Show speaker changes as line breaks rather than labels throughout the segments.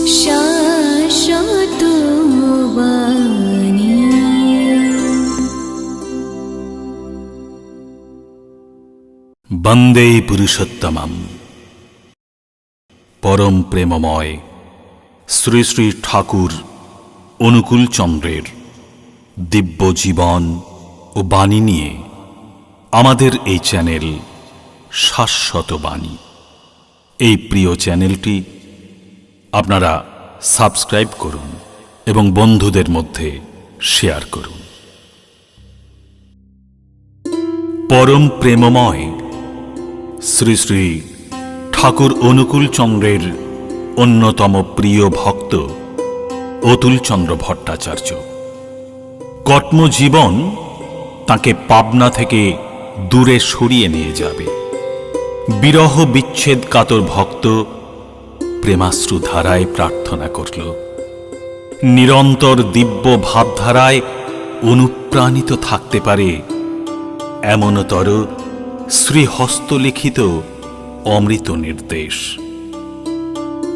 শাশ্বত বাণী।
বন্দে পুরুষোত্তমম। পরম প্রেমময় শ্রী শ্রী ঠাকুর অনুকূল চন্দ্রের দিব্য জীবন ও বাণী নিয়ে আমাদের এই চ্যানেল শাশ্বত বাণী। এই প্রিয় চ্যানেলটি আপনারা সাবস্ক্রাইব করুন এবং বন্ধুদের মধ্যে শেয়ার করুন। পরম প্রেমময় শ্রী শ্রী ঠাকুর অনুকূল চন্দ্রের অন্যতম প্রিয় ভক্ত অতুলচন্দ্র ভট্টাচার্য। কর্মজীবন তাকে পাবনা থেকে দূরে সরিয়ে নিয়ে যাবে। বিরহ বিচ্ছেদ কাতর ভক্ত প্রেমাশ্রু ধারায় প্রার্থনা করল, নিরন্তর দিব্য ভাবধারায় অনুপ্রাণিত থাকতে পারে এমনতর শ্রীহস্তলিখিত অমৃত নির্দেশ।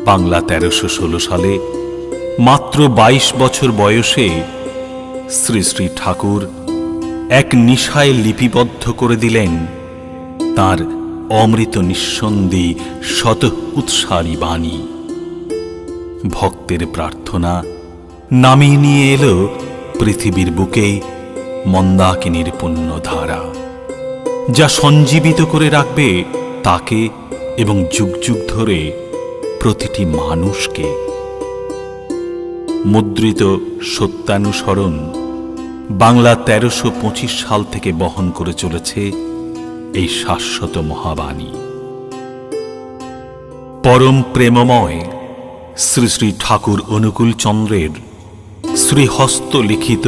বাংলা ১৩১৬ সালে মাত্র ২২ বছর বয়সে শ্রী শ্রী ঠাকুর এক নিশায় লিপিবদ্ধ করে দিলেন তাঁর অমৃত নিঃসন্দি শত উৎসারী বাণী। ভক্তের প্রার্থনা নামিয়ে নিয়ে এলো পৃথিবীর বুকে মন্দাকিনীর পুণ্যধারা, যা সঞ্জীবিত করে রাখবে তাকে এবং যুগ যুগ ধরে প্রতিটি মানুষকে। মুদ্রিত সত্যানুসরণ বাংলা ১৩২৫ সাল থেকে বহন করে চলেছে এই শাশ্বত মহাবাণী। পরম প্রেমময় শ্রী শ্রী ঠাকুর অনুকূল চন্দ্রের শ্রীহস্ত লিখিত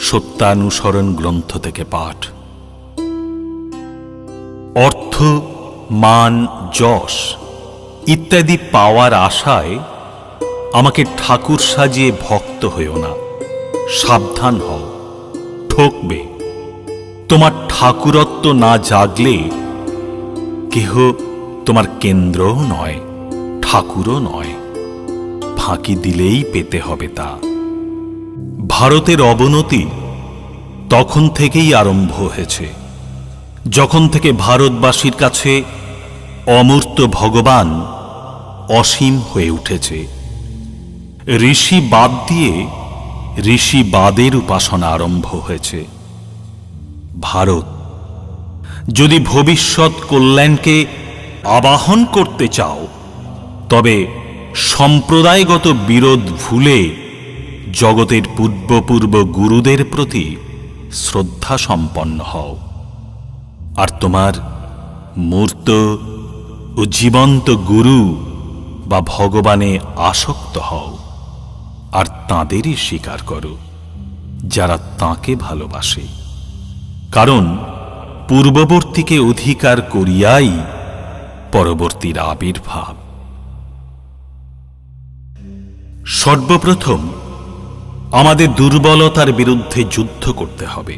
সত্যানুসরণ গ্রন্থ থেকে পাঠ। অর্থ, মান, যশ ইত্যাদি পাওয়ার আশায় আমাকে ঠাকুর সাজিয়ে ভক্ত হইও না। সাবধান হও, ঠকবে। তোমার ঠাকুরত্ব না জাগলে কেহ তোমার কেন্দ্রও নয়, ঠাকুরও নয়। ফাঁকি দিলেই পেতে হবে তা। ভারতের অবনতি তখন থেকেই আরম্ভ হয়েছে, যখন থেকে ভারতবাসীর কাছে অমূর্ত ভগবান অসীম হয়ে উঠেছে। ঋষি বাদ দিয়ে ঋষিবাদের উপাসনা আরম্ভ হয়েছে। ভারত যদি ভবিষ্যৎ কল্যাণকে আবাহন করতে চাও, তবে সম্প্রদায়গত বিরোধ ভুলে জগতের পূর্বপূর্ব গুরুদের প্রতি শ্রদ্ধা সম্পন্ন হও, আর তোমার মূর্ত ও জীবন্ত গুরু বা ভগবানে আসক্ত হও, আর তাঁদেরই স্বীকার করো যারা তাঁকে ভালোবাসে। কারণ পূর্ববর্তীকে অধিকার করিয়াই পরবর্তীর আবির্ভাব। সর্বপ্রথম আমাদের দুর্বলতার বিরুদ্ধে যুদ্ধ করতে হবে,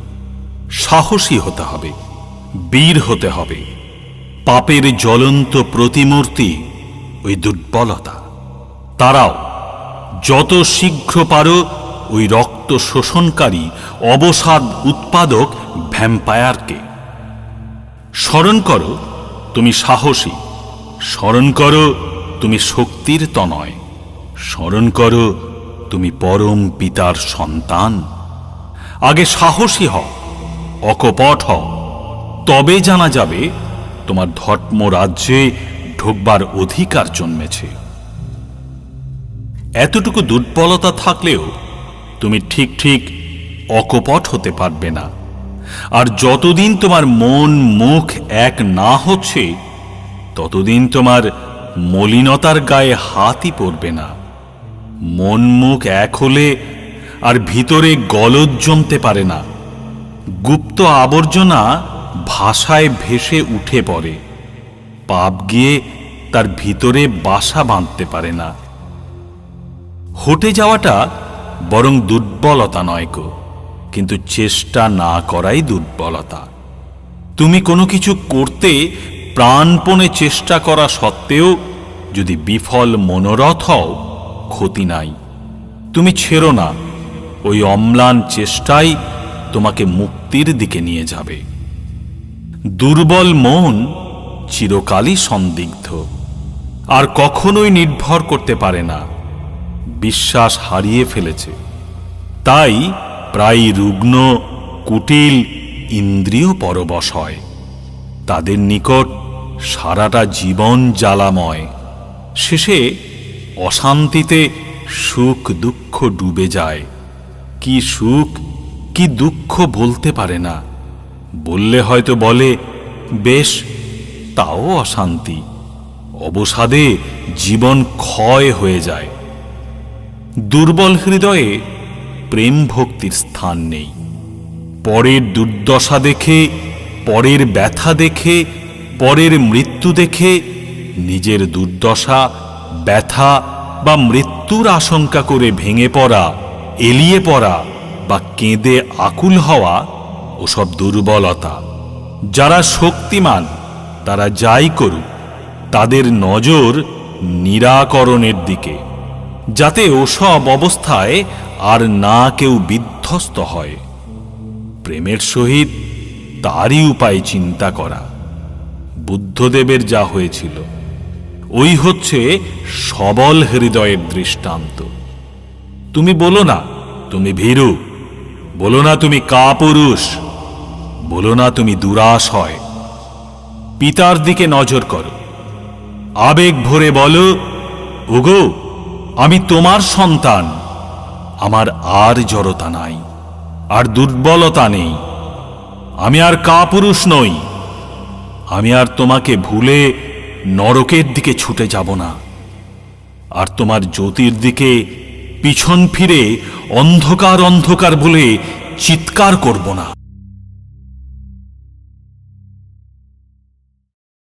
সাহসী হতে হবে, বীর হতে হবে। পাপের জ্বলন্ত প্রতিমূর্তি ওই দুর্বলতা। তারাও যত শীঘ্র পারো ওই রক্ত শোষণকারী অবসাদ উৎপাদক ভ্যাম্পায়ারকে। স্মরণ করো তুমি সাহসী, স্মরণ করো তুমি শক্তির তনয়, স্মরণ করো তুমি পরম পিতার সন্তান। আগে সাহসী হও, অকপট হও, তবে জানা যাবে তোমার ধর্ম রাজ্যে ঢোকবার অধিকার জন্মেছে। এতটুকু দুর্বলতা থাকলেও তুমি ঠিক ঠিক অকপট হতে পারবে না। আর যতদিন তোমার মন মুখ এক না হচ্ছে, ততদিন তোমার মলিনতার গায়ে হাতই পড়বে না। মন মুখ এক হলে আর ভিতরে গলদ জমতে পারে না। গুপ্ত আবর্জনা ভাষায় ভেসে উঠে পড়ে। পাপ গিয়ে তার ভিতরে বাসা বাঁধতে পারে না। হটে যাওয়াটা বরং দুর্বলতা নয় গো, কিন্তু চেষ্টা না করাই দুর্বলতা। তুমি কোনো কিছু করতে প্রাণপণে চেষ্টা করা সত্ত্বেও যদি বিফল মনোরথ হও, ক্ষতি নাই। তুমি ছেড়ো না, ওই অম্লান চেষ্টাই তোমাকে মুক্তির দিকে নিয়ে যাবে। দুর্বল মন চিরকালই সন্দিগ্ধ, আর কখনোই নির্ভর করতে পারে না, বিশ্বাস হারিয়ে ফেলেছে। তাই প্রায় রুগ্ন, কুটিল, ইন্দ্রিয় পরবশ হয়। তাদের নিকট সারাটা জীবন জ্বালাময়, শেষে অশান্তিতে সুখ দুঃখ ডুবে যায়। কি সুখ কি দুঃখ বলতে পারে না, বললে হয়তো বলে বেশ, তাও অশান্তি। অবসাদে জীবন ক্ষয় হয়ে যায়। দুর্বল হৃদয়ে প্রেম ভক্তির স্থান নেই। পরের দুর্দশা দেখে, পরের ব্যথা দেখে, পরের মৃত্যু দেখে নিজের দুর্দশা, ব্যথা বা মৃত্যুর আশঙ্কা করে ভেঙে পড়া, এলিয়ে পড়া বা কেঁদে আকুল হওয়া ওসব দুর্বলতা। যারা শক্তিমান তারা যাই করুক, তাদের নজর নিরাকরণের দিকে, যাতে ওসব অবস্থায় আর না কেউ বিধ্বস্ত হয়। প্রেমের সহিত তারই উপায় চিন্তা করা। বুদ্ধদেবের যা হয়েছিল, ওই হচ্ছে সবল হৃদয়ের দৃষ্টান্ত। তুমি বলো না তুমি ভীরু, বলো না তুমি কাপুরুষ, বলো না তুমি দুরাশয়। পিতার দিকে নজর করো, আবেগ ভরে বলো, ওগো আমি তোমার সন্তান, আমার আর জড়তা নাই, আর দুর্বলতা নেই, আমি আর কাপুরুষ নই, আমি আর তোমাকে ভুলে নরকের দিকে ছুটে যাব না, আর তোমার জ্যোতির দিকে পিছন ফিরে অন্ধকার অন্ধকার বলে চিৎকার করব না।